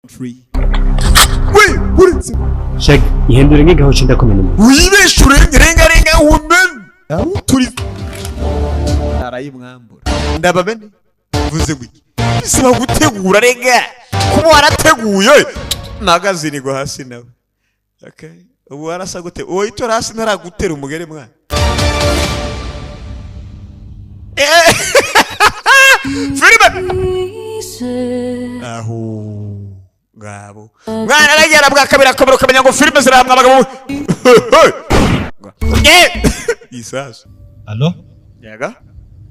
Wait, what is it? Shag, ihindura nk'igaho cinda kumena. Wibeshe renga women. Turi. Arayi mwambura. Ndababene. Vuze wiki. Bisaba gutegura renga. Kuba warateguye. Magazine go hasi nawe. Okay. Ubu warasa gute? Oyitora hasi ntaragutera umugere mwana. Filime. Aho. Ngabo. Mwana aragera bwa kabira kabiro kamenya ngo filime zirahamwa abagabo. Isasu. Allo? Yaga?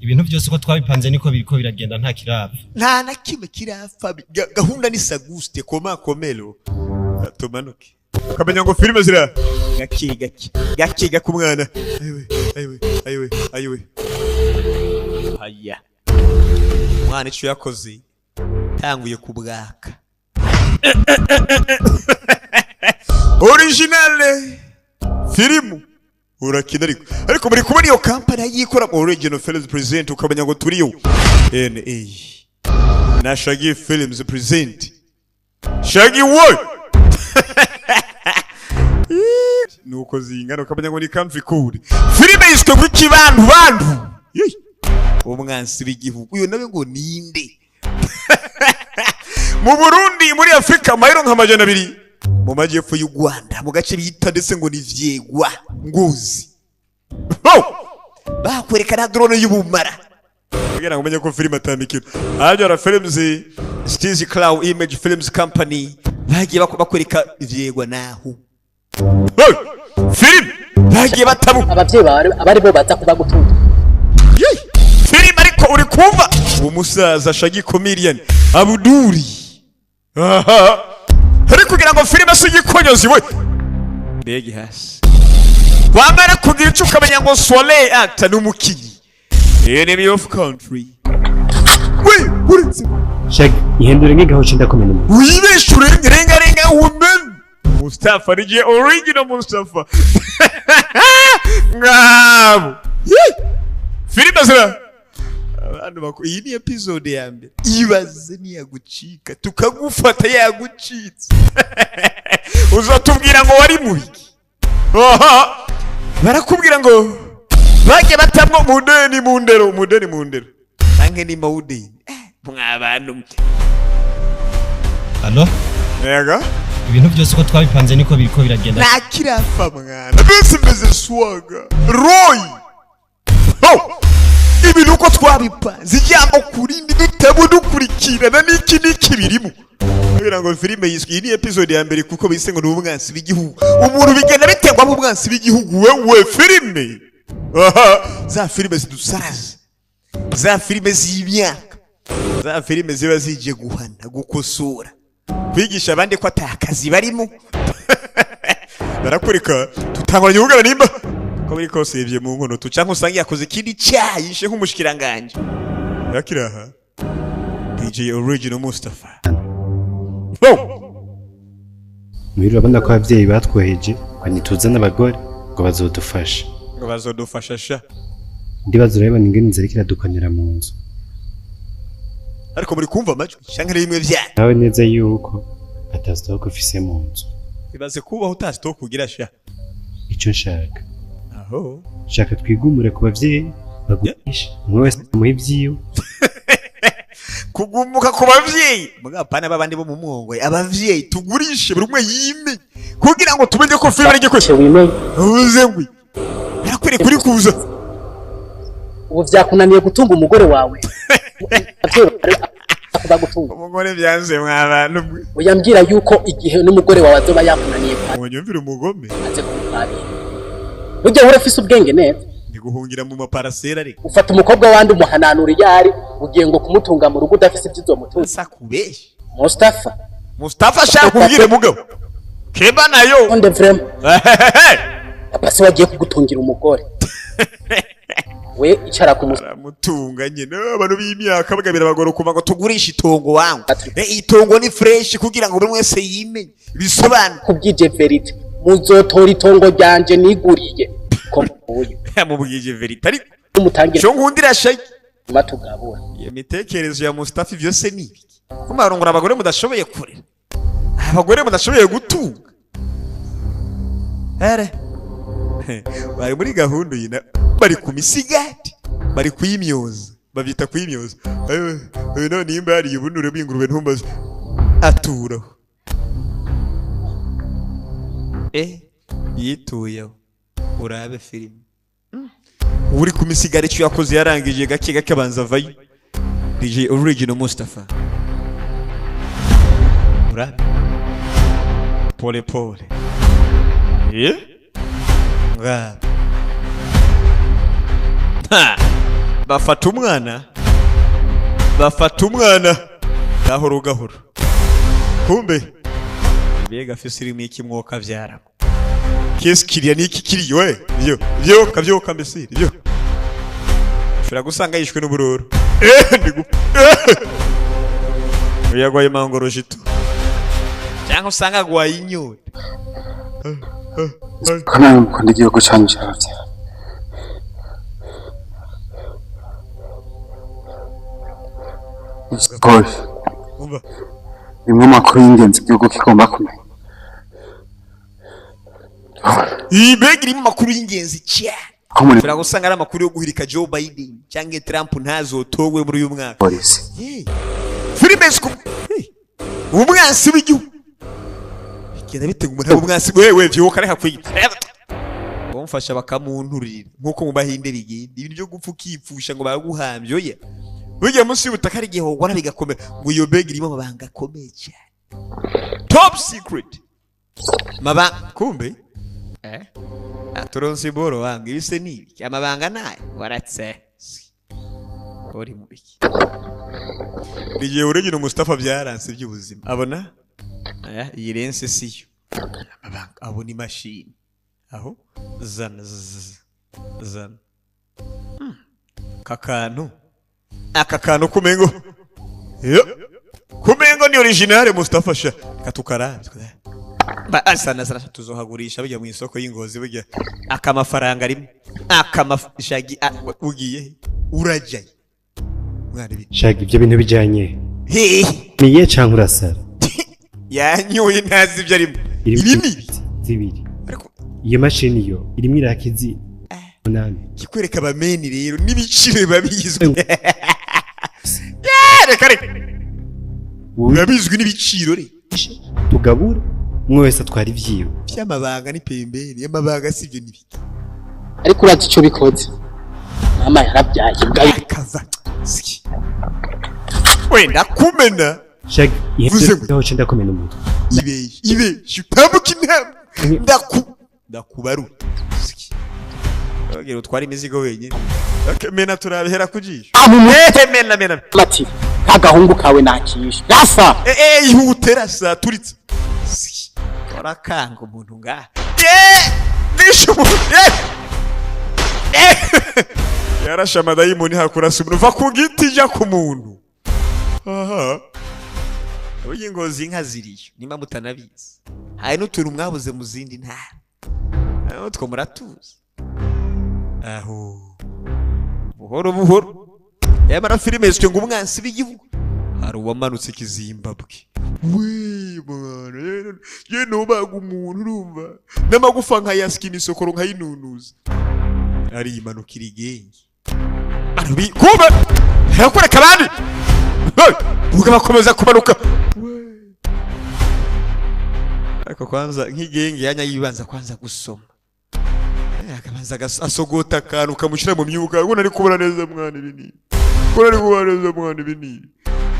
Ibintu byose ko twabipanze niko biriko biragenda nta kirapfa. Nta na kimwe kirapfa. Gahunda ni saguste koma komelo. Tumanuke. Kamenya ngo filime zira gakiga ku mwana. Ayiwe. Aya. Mwana ico yakoze tanguye kubwaka. Originale filimu urakina ariko muri kubona iyo company yikora mu original films present ukamenya ngo turiyo NA na Shaggy Films present Shaggy what nuko zingana ukamenya ngo ni country code filime yiswe kw'ikibantu umwansi w'igihugu uyo nawe ngo ninde mu Burundi muri Afrika mayiro nka 200 mu majyepfo y'u Rwanda mu gace bita ndetse ngo ni Vyegwa Ngozi bakwerekana drone y'ubumara kugira ngo umenye ko filime atandikira Ajara Films Stizy Cloud Image Films Company bagiye bakwereka Vyegwa naho filime bagiye batabu abavyeyi abari bo baza kuba gutuza filime ariko uri kumva umusaza Shaggy comedian Abuduri hari kugira ngo filime sigikonyozi we begi hasi wamara kugira icyo ukamenya ngo Soleil actor n'umukinyi enemy of country we what Shag, ihindura nk'igaho cinda kumena. wibeshe renga women Mustafa nije original Mustafa ngabo filime zira abantu bako iyi ni episode ya mbere ibaze ni yagucika tukagufata yagucitse uzatubwira ngo wari mubiki barakubwira ngo bage batamwo mudeni mundero ange ni mawudeni mwabantu Allo? Yega Ibintu byose ko twabipanze niko biriko biragenda. Nakirafa mwana bese mbeze swaga Roy ibintu uko twabipanze ijambo kurindi dutebo dukurikirana n'iki birimo kugira ngo filime yiswe iyi ni episode ya mbere kuko bise ngo n'umwansi w'igihugu umuntu bigenda bitegwa mu mwansi w'igihugu wewe filime za filime zidusaraza za filime z'imyaka za filime ziba zije guhana gukosora kwigisha abandi ko atakazi barimo barakwereka tutanganya ubugana nimba ko biri kose yivye mu nkono tucanka usangiye yakoze kindi cyayishe nk'umushikiranganje yakiraha DJ original Mustafa Mwiri abana ko abavyeyi batwoheje banituza n'abagore ngo bazodufasha sha ndibazo reba ningene inzira kiradukanira mu nzu ariko muri kumva amajwi shankere rimwe vya nawe neza yuko atazitoka ufise mu nzu ibaze kubaho utazitoka kugira sha icyo nshaka aho shaka twigumure ku bavyeyi bagurisha umwe wese muhe ivyiwe kugumuka ku bavyeyi mugapana babandi bo mu mwongwe abavyeyi tugurishe buri umwe yime kugira ngo tumenye ko filime ari gikwe uze ngwi arakwere kuri kuza ubu vyakunaniye gutunga umugore wawe umugore byanze mwabantu uyambwira yuko igihe n'umugore wawe azoba yakunaniye wanyumvira umugome aze kumupabira ujye ure fise ubwenge neza guhungira mu maparasera ariko ufata umukobwa wandi umuhananura yari ugiye ngo kumutunga mu rugo udafise ibyo mutunza sakubeshe Mustafa shaka kubwire mugabo keba nayo onde vrem apasi wagiye kugutungira umugore we icara kumutunga nyine abantu b'imyaka bagabira abagore kuma ngo tugurisha itongo wangu itongo ni fresh kugira ngo buri wese yimenye bisobanura kubyije verite muzotora itongo ryanje niguriye ko uyu yamubwije verite ariko umutangira cyo nkundira shayi matugabura iyo mitekerezo ya Mustafa byose ni kumarongora abagore mudashoboye kurera abagore mudashoboye gutunga bari muri gahunda yina bari ku misigati bari kuyimyoza babyita kuyimyoza none nimba yari ubunure bw'ingurube ntumbaze aturaho yituyeho urabe filime uri ku misigari cyo yakoze yarangije gake abanza vayo DJ Original Mustafa urabe pole bafata umwana gahoro kumbe bega fisirimo iki mwoka vyara kesi kiriya niki kiri we byo kavyoka mbese byo shira gusanga yishwe n'uburoro uyagwaye mangoro jito cyangwa usanga gwaye inyota kana mukunda igihugu cyanyu cyavye Paul imwe makuru y'ingenzi igihugu kigomba kumenya ibegiri mu makuru y'ingenzi cyane shira gusanga ari amakuru yo guhirika Joe Biden cyangwa Trump ntazotogwe muri uyu mwaka polisi Filimesco umwansi w'igihugu kenda bitega umuntu umwansi wewe vyoka reka kwita bomfasha bakamunturira nkuko mu bahinde bigenda ibintu byo gupfa ukipfusha ngo baguhambye oya burya munsi y'ubutaka ari gihe wara bigakomera ngo iyo bag irimo amabanga akomeye cyane top secret kumbe aturonsi boro wangu ibise nibi amabanga naye waratse uri mu biki DJ Original Mustafa byaranse by'ubuzima abona iyi lense siyo amabanga abona imashini aho zana aka kantu kumengo ni original Mustafa sha katukaranzwe asana tuzohagurisha bijya mu isoko y'Ingozi bijya akamafaranga rimwe akamashagi ugiye urajaye mwana bi shagi ibyo bintu bijanye niye cyangwa urasara yanyuye ntazi ibyo arimo ibi zibiri iyo mashini yo irimo irakizi nani kikwereka abameni rero n'ibiciro babizwe reka babizwe n'ibiciro re tugabura umwe wese atwara ivyiwe by'amabanga ni pembeni y'amabanga sivyo nibiki ariko urazi ico bikoze mama yarabyaye bwaye kaza wenda kumena shagi aho cenda kumena umuntu ibe shitambuka intambwe ndakubaru bagero twari imizigo wenyine akemena turabihera kujisha mena mati kagahungu kawe nakisha gafa ihutera sa turitse orakanga umuntu nga bisho yarasha madayimoni hakurasa umuntu va ku giti ja ku muntu uyingozi inka ziriyo nima mutanabizi hari n'utuntu mwabuze mu zindi ntara utwo muratuza aho buhoro yamara Filimesco ngo umwansi w'igihugu hari uwamanutse Kizimbabwe we mwana ye no baga umuntu urumva n'amagufa nka yaskini isokoro nka yinunuza ari imanukira igenge arabi kuba yakoreka abandi uga bakomeza kumanuka ariko kwanza nk'igenge yanya yibanza kwanza gusoma akabanza asogota akantu kamushira mu myuka ubona ari kubona neza mwana ibini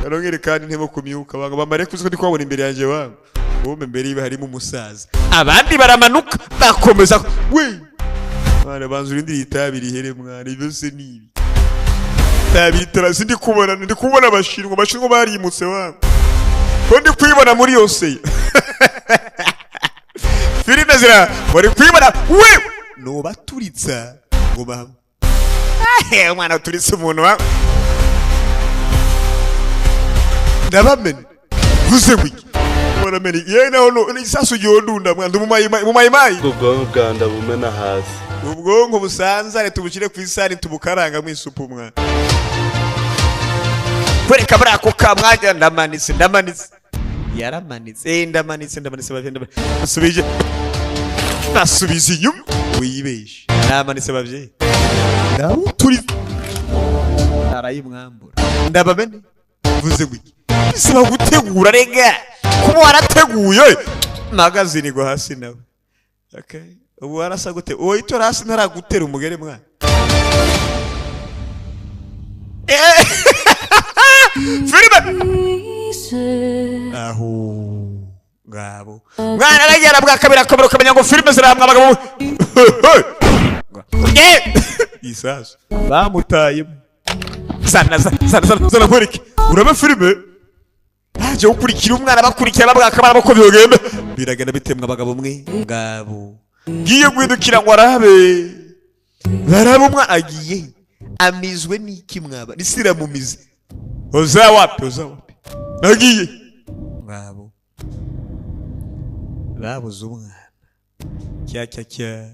yarongere kandi ntemo ku myuka banga bamare kuziko ndi kwabona imbere yanje wangu bombe mbere ibe harimo umusaza abandi baramanuka bakomeza we mwana banzura indi itabiri here mwana ibose nibi tabiri tarasi ndi kubona abashinwa barimutse wangu ko ndi kwibona muri yose filime zira bari kwibona we no baturitsa ngo bamwe mwana turitse umuntu wa ndabamene vuze wiki mwana meni ye naho isasu yondunda mwana mu mayimayi ubwo bwanda bumena hasi ubwonko busanzare tubukire ku isari tubukaranga mu isupu mwana kwereka barako ka mwanya ndamanitse yaramanitse ndamanitse bavye basubije nasubiza inyuma wibeshe namanitse bavye ndawuturi arayimwambura ndababene vuze gwiki bisaba gutegura rega kuba warateguye magazine go hasi nawe okay ubu warasa gute oyitora hasi ntaragutera umugere mwana filime aho ngabo mwana aragera bwa kabiri akomera ukamenya ngo filime ziramwa abagabo isasu bamutaye sana muriki uraba filime aje ukurikira umwana bakurikira babwakabara bako byogembe biragenda bitemwa abagabo mwe ngabo giye gwidukira ngo arabe barabe umwana agiye amizwe n'iki mwaba nisira mu mizi oza wapi nagiye ngabo babuze umwana cya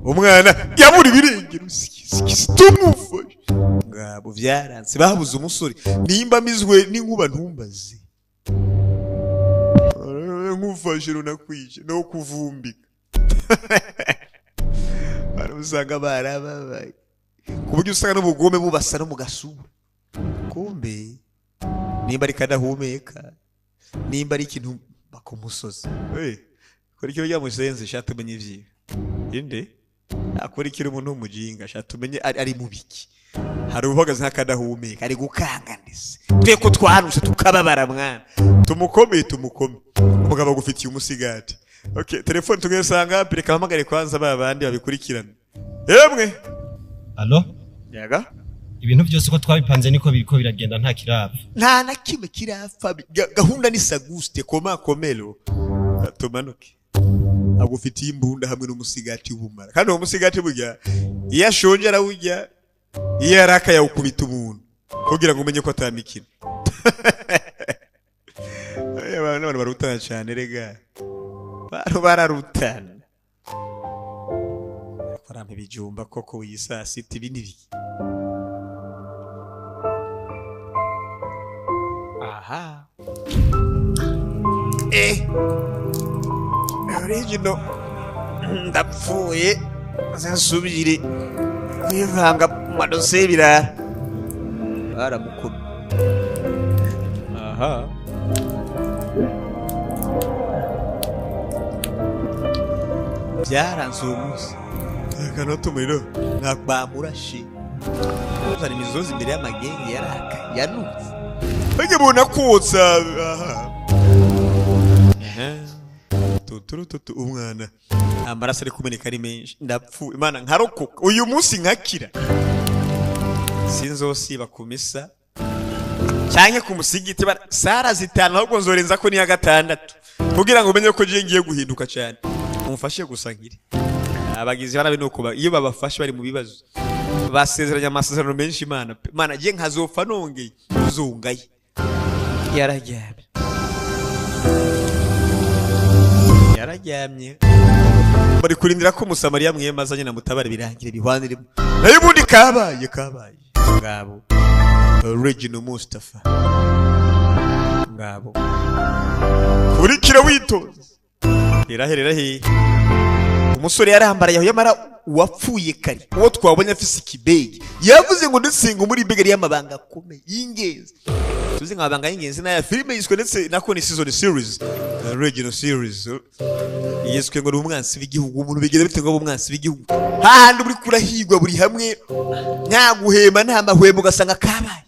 umwana yabura ibirengero situmufashe ngabo byaranze babuze umusore nimba amizwe n'inkuba ntumbaze nkufashe runakwije no kuvumbika barusanga barababaye kuburyo usanga n'ubugome bubasa no mu gasura kumbe nimba ari kadahumeka nimba ari ikintu bakumusoza kurikira rya musenze shatumenye ivyiwe inde akurikira umuntu w'umujinga shatumenye ari mubiki hari ubuhagaze nk'akadahumeka ari gukanganiza twe ko twarusha tukababara mwana tumukomeye umugabo agufitiye umusigati okay telefone tugesanga pireka hamagare kwanza babandi babikurikirana yemwe allo yaga ibintu byose ko twabipanze niko biriko biragenda nta kirapfa nta na kimwe kirapfa gahunda ni saguste koma komelo tumanuke agufitiye imbunda hamwe n'umusigati w'ubumara kandi uwo musigati burya iyo ashonje arawurya iyo araka yawukubita umuntu kugira ngo umenye ko atamikina abantu barutana cyane rega bararutana farampe bijumba koko uyisa siti binibiki aha original ndapfuye zasubire kwivanga mu madose birara baramukuru aha byaranze uwo munsi akanota umuriro nakbamurashi uzana imizozi imbere y'amagenge yaraka yanutse bage bona kotsa aha tutu umwana amaraso ari kumeneka ari menshi ndapfu imana nkarokoka uyu munsi nkakira sinzosiba kumisa cyanke kumusigiti sara zitanu ahubwo nzorenza ko ni ya gatandatu kugira ngo umenye ko je ngiye guhinduka cyane umufashe gusankira abagizi barabe nuko iyo babafashe bari mu bibazo basezeranya amasezerano menshi imana je nkazopfa nongeye uzungaye yararyamye bari kurindira ko Musamariya mwemazanye na mutabare birangire bihwaniremo nayo ubundi kabaye ngabo original Mustafa ngabo urikira witonze iraherera he umusore yarambara yaho yamara wapfuye kare uwo twabonye afise ikibegi yavuze ngo ndesenga muri bigari y'amabanga akomeye y'ingenzi tuzi nk'abanga y'ingenzi na filime yiswe ndetse nako ni season series original series yiswe ngo umwansi w'igihugu umuntu bigeze bite ngo umwansi w'igihugu hahandi uri kurahigwa buri hamwe nta guhema nta mahwemo ugasanga kabaye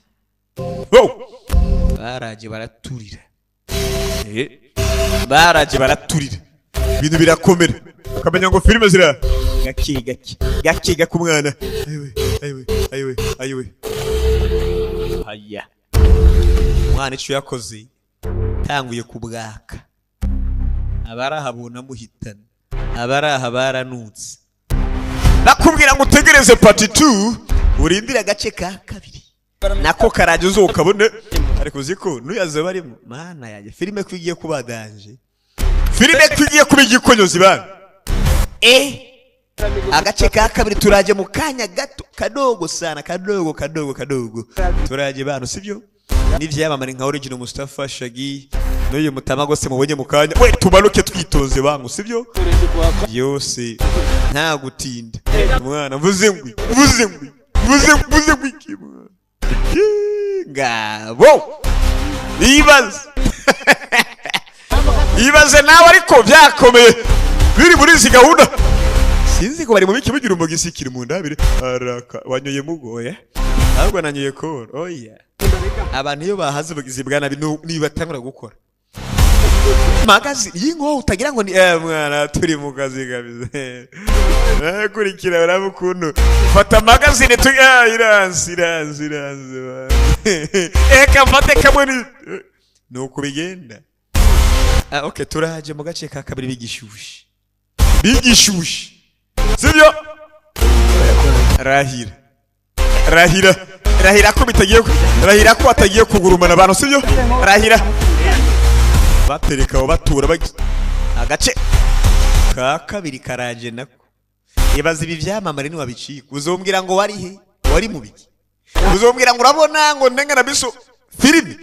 baraje baraturira ibintu birakomera ukamenya ngo filime zira gakiga ku mwana ayiwe haya umwana icyo yakoze tanguye kubwaka abarahabona muhitana abaraha baranutse nakubwira ngo utegereze part 2 urindira agace ka kabiri nako karaje uzokabone ariko uziko nuyaze barimo mana yaje filime kwigiye kubadanje filime kwigiye kubigikonyozi bana agace ka kabiri turaje mu kanya gato kadogo sana kadogo turaje bana sivyo n'ivyamamare nka original Mustafa Shagi n'uyu mutama gose mubonye mukanya we tubaruke twitoze bangu sivyo yose nta gutinda mwana mvuze ngwi ngabo ibaze nawe ariko byakomeye biri muri izi gahunda sinzi ko bari mu biki bugira umugisikira mu ndabire araka wanyoye mugoye ahubwo nanyoye ko oya abantu iyo bahaze bugizi bwana nibatangura gukora magazi yingo utagira ngo ni mwana turi mu kazi kabise nakurikira barabukuntu fata magazine tu iranzi eka mfate kamwe ni nuko bigenda okay turaje mu gace ka kabiri bigishushe sibyo rahira ko bitagiye rahira ko atagiye kugurumana abantu sibyo rahira batereka abo batura agace ka kabiri karaje nako ibaza ibi byamamare ni wabicika uzombwira ngo wari he wari mu biki uzombwira ngo urabona ngo ndenga nabiso filimi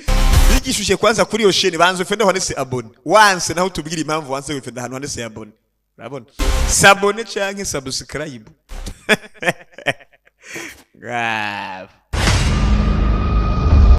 bigishushe kwanza kuri yo sheni banzo fende hanese abone once naho tubwira impamvu once wifenda hano hanese abone urabona sabone canke subscribe